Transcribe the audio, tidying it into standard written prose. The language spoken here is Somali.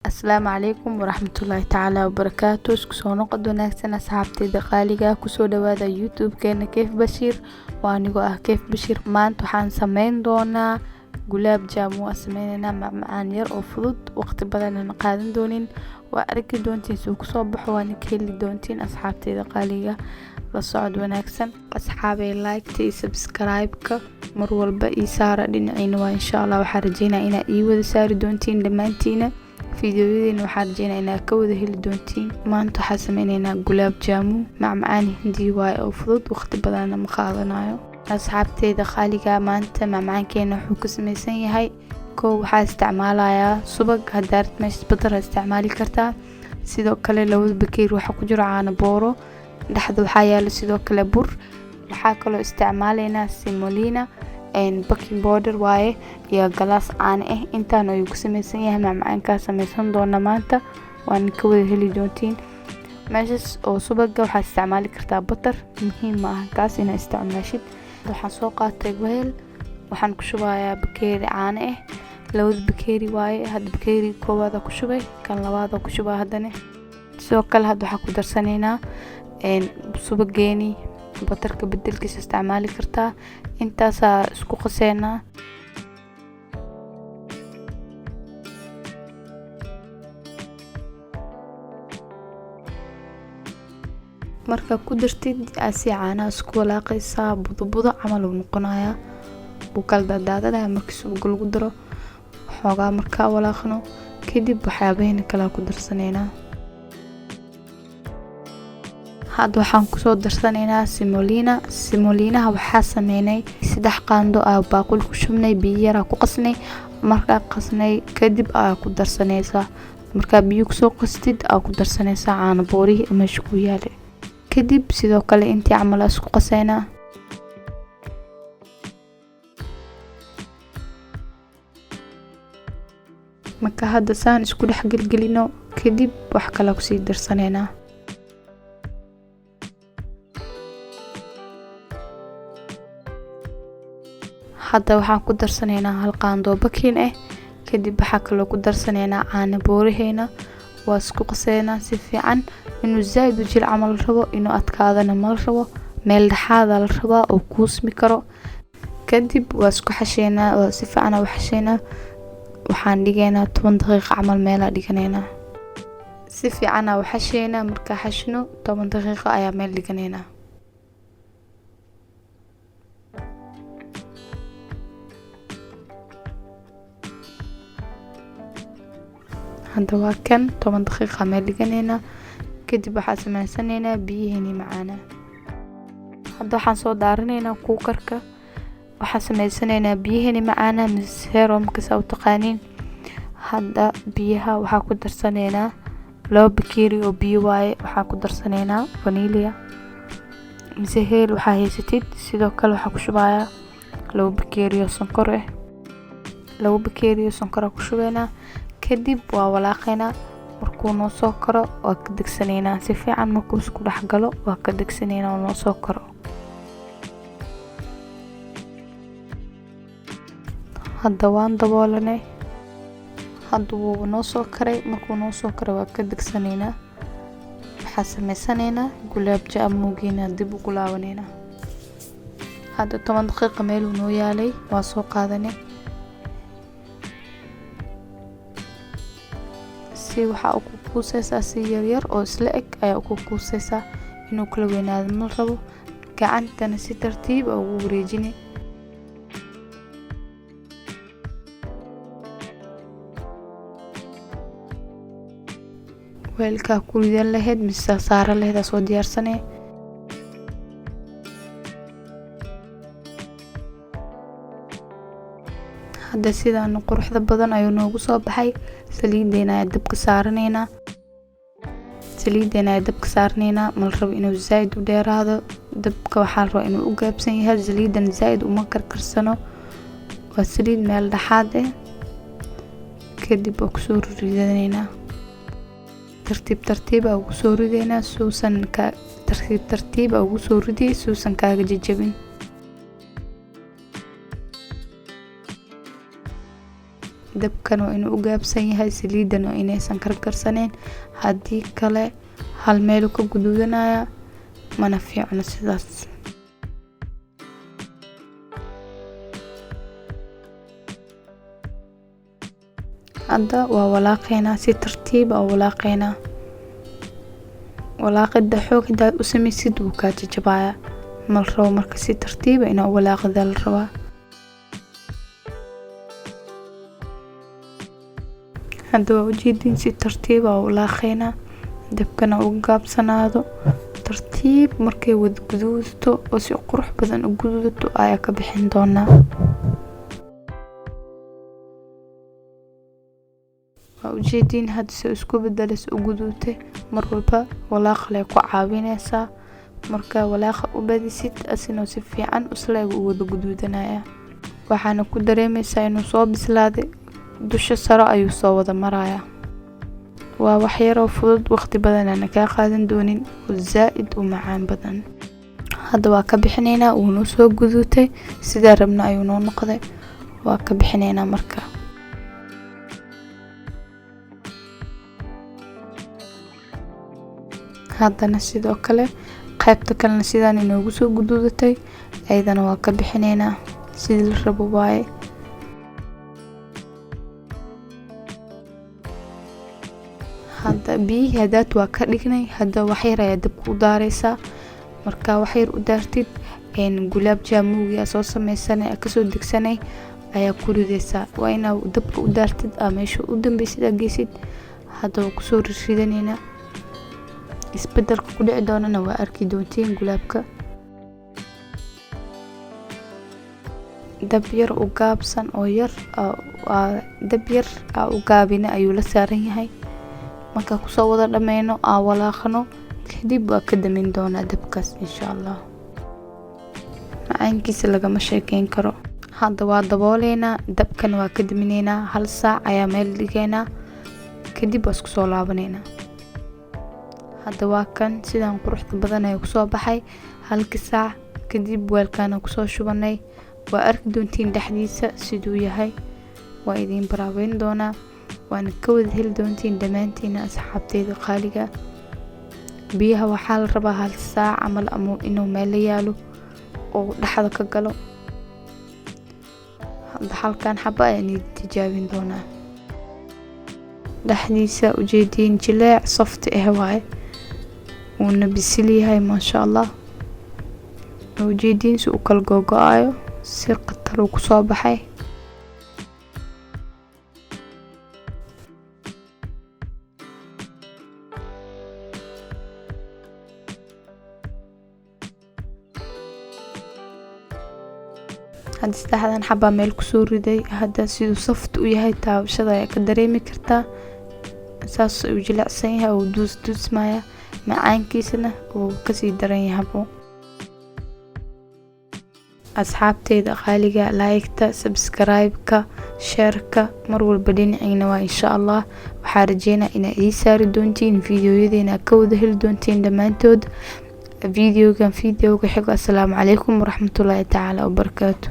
السلام عليكم ورحمة الله تعالى وبركاته. isku soo noqod wanaagsan asxaabtayda qaaliga ku soo dhawaada youtube-keena Kayf Bashiir. waa anigoo ah Kayf Bashiir. maanta waxaan sameyn doonaa gulaab jaamu. waa sameynayna macmacaan yar oo fudud, waqti badan aan qaadan doonin. waa arki doontiin soo ku soo baxo, waan ka heli doontiin asxaabtayda qaaliga. la socod wanaagsan asxaabay, like iyo subscribe-ka mar walba ii saara dhinaciina. waa insha Allah waxaan rajeynayaa inaad ii wada saari doontiin dhammaantiina. fiidiyoyadeen waxaan rajeynayaa inaad ka wada heli doontiin. maanta waxaan sameynaynaa gulaab jaamu, macmacaan hindi waaye oo fudud, waqti badan ma qaadanayo. asxaabtayda qaaliga, maanta macmacaankeena wuxuu ka samaysan yahay waxaa isticmaalayaa subag. haddaad meesha badar isticmaali kartaa. sidoo kale labada bakeeri waxa ku jira caano booro, dhexda waxaa yaalo sidoo kale bur. waxaa kaloo isticmaalaynaa semolina baking powder waaye iyo galaas caano ah. intaan ayuu ku samaysan yahay macmacaanka samaysan doona maanta, waan ka wada heli doontiin. meeshas oo subaga waxaa isticmaali kartaa butter, muhiim ma aha kaas inaad isticmaashid. waxaan soo qaatay weel, waxaan ku shubayaa bakeeri caano ah. labada bakeeri waaye, hadda bakeeri koowaad ku shubay, kan labaad ku shubaa haddana. sidoo kale hadda waxaan ku darsanaynaa subageeni, butterka bedelkiisa isticmaali kartaa. intaasaa isku qaseynaa. marka ku dartid asi caanaha isku walaaqaysaa, budo camal uu noqonayaa. uu kala daadaadanaya markii subag lagu daro. xoogaa markaa walaaqno kadib waxyaabaheena kala ku darsanaynaa. hadda waxaan ku soo darsanaynaa semolina. semolinaha waxaa sameynay 3 qaando ah baaqul ku shubnay, biyo yar ku qasnay. markaa qasnay kadib ku darsanaysaa. markaa biyo ku soo qastid ku darsanaysaa caano boorihi meesha ku yaale. kadib sidoo kale intii camal isku qaseynaa. marka hadda saan isku dhex gelgelino kadib wax kale ku sii darsanaynaa. hadda waxaan ku darsanaynaa 1 qaando bakin ah. kadib waxaa kaloo ku darsanaynaa caano booriheena. waa isku qaseynaa si fiican. inuu zaid u jil camal rabo, inuu adkaadana ma rabo, meel dhaxaad la rabaa oo kuusmi karo. kadib waa isku xasheynaa oo si fiican u xasheynaa. waxaan dhigaynaa 10 daqiiqo camal meel dhiganaynaa. si fiican u xasheynaa. marka xashno 10 daqiiqo ayaa meel dhiganaynaa. hadda waa kan 10 daqiiqo meel dhiganaynaa. kadib waxaan sameysanaynaa biyaheeni macaana. hadda waxaan soo daaranaynaa kuukarka. waxaan sameysanaynaa biyaheeni macaana seeromka saa u taqaaniin. hadda biyaha waxaa ku darsanaynaa 2 bakeeri oo biyo waaye. waxaan ku darsanaynaa vanilla mise heel waxaa haysatid. sidoo kale waxaan ku shubayaa 2 bakeeri oo sonkor ah. 2 bakeeri oo sonkor ku shubaynaa. kadib waa walaaqaynaa. markuu noo soo karo waa ka degsanaynaa. si fiican markuu isku dhex galo waa ka degsanaynaa oo noo soo karo. hadda waan daboolanay. hadda wuu noo soo karay. markuu noo soo karo waa ka degsanaynaa. waxaan sameysanaynaa gulaab jaamugeena dib ugu laabanaynaa. hadda 10 daqiiqo meel uu noo yaalay, waa soo qaadanay. si waxa uu ku kuusaysaa si yar oo isla eg ayaa ku kuusaysaa. inuu kala weynaado ma rabo. gacantana si tartiib ah ugu wareejinay. weelka ku ridan lahayd mise saaran lahayd soo diyaarsanay. hadda sidaan quruxda badan ayuu noogu soo baxay. saliideena ayaa dabka saaranaynaa. mal rabo inuu zaid u dheeraado. dabka waxaa la rabaa inuu u gaabsan yahay. saliidan zaid uma karkarsano. waa saliid meel dhaxaad ah. kadib waa ku soo ridanaynaa. tartiib ugu soo ridaynaa. suusan ka tartiib ugu soo riday suusan kaaga jajabin. dabkan waa inuu u gaabsan yahay, saliidan waa inaysan karkarsaneyn, haddii kale hal meel ka guduudanaya mana fiicno sidaas. hadda waa walaaqeynaa si tartiib ah walaaqeynaa. walaaqida xoog hadaad u samaysid wuu kaa jajabayaa, mal rabo marka si tartiib ah inaa walaaqida la rabaa. hadda waa ujeedin si tartiib ah walaaqeynaa, dabkana uga gaabsanaado. tartiib markay wada guduudato oo si qurux badan u guduudato ayaa ka bixin doonaa. waa ujeedin hadda si isku bedelas u guduutay, mar walba walaaq leh ku caawinaysaa. marka walaaqa u badisid asina si fiican isla u wada guduudanaya, waxaana ku dareemaysaa inuu soo bislaaday, dusha sare ayuu soo wada marayaa. waa wax yar oo fudud, waqti badan aan ka qaadan doonin oo zaid u macaan badan. hadda waa ka bixinaynaa, uu noo soo guduutay sida rabna ayuu noo noqday. waa ka bixinaynaa marka. haddana sidoo kale qaybta kalena sidaan inoogu soo guduudatay ayadana waa ka bixinaynaa sidii la rabo waaye. hadda biyihii hadaad waa ka dhignay, hadda wax yar ayaa dabka u daaraysaa. marka wax yar u daartid gulaab jaamuugi soo samaysanay kasoo degsanay ayaa ku ridaysaa. waa inaa dabka u daartid meesha u dambeysid aad geysid. hadda waa kusoo ridanaynaa, isbedelka ku dhici doonana waa arki doontiin gulaabka. dab yar u gaabsan oo yar dab yar u gaabina ayuu la saaran yahay. marka kusoo wada dhameyno walaaqno kadib waa ka damin doonaa dabkaas insha Allah. macaankiisa lagama sheekeyn karo. hadda waa dabooleynaa, dabkan waa ka daminaynaa, 1 saac ayaa meel dhigaynaa, kadib waa isku soo laabaneynaa. hadda waa kan sidaan quruxda badan ay kusoo baxay 1 saac kadib weelkaana kusoo shubanay. waa arki doontiin dhexdiisa siduu yahay, waa idin baraaweyn doonaa, waana ka wada heli doontiin dhammaantiina asxaabteyda qaaliga. biyaha waxaa la rabaa 1 saac camal ama inuu meel la yaalo oo dhaxda ka galo. hadda halkan xaba ayaan tijaabin doonaa. dhexdiisa ujeedin jileec soft waaye, wuuna bisil yahay maasha Allah. ujeedin si uu kala gogo'ayo si qatar uu kusoo baxay. hadda 3 xaba meel kusoo riday. hadda siduu soft u yahay taabashada ayaa ka dareemi kartaa. saas uu jilicsan yahay oo duusmaya, macaankiisana uu kasii daran yahay. asxaabteyda qaaliga, like-ta, subscribe-ka, share-ka mar walba dhinacina waa insha Allah. waxaa rajeynaa inaad ii saari doontiin fiidiyoyadeena, ka wada heli doontiin dhammaantood. fiidiyowga xigo. assalaamu calaykum waraxmatullaahi tacaala wabarakaatu.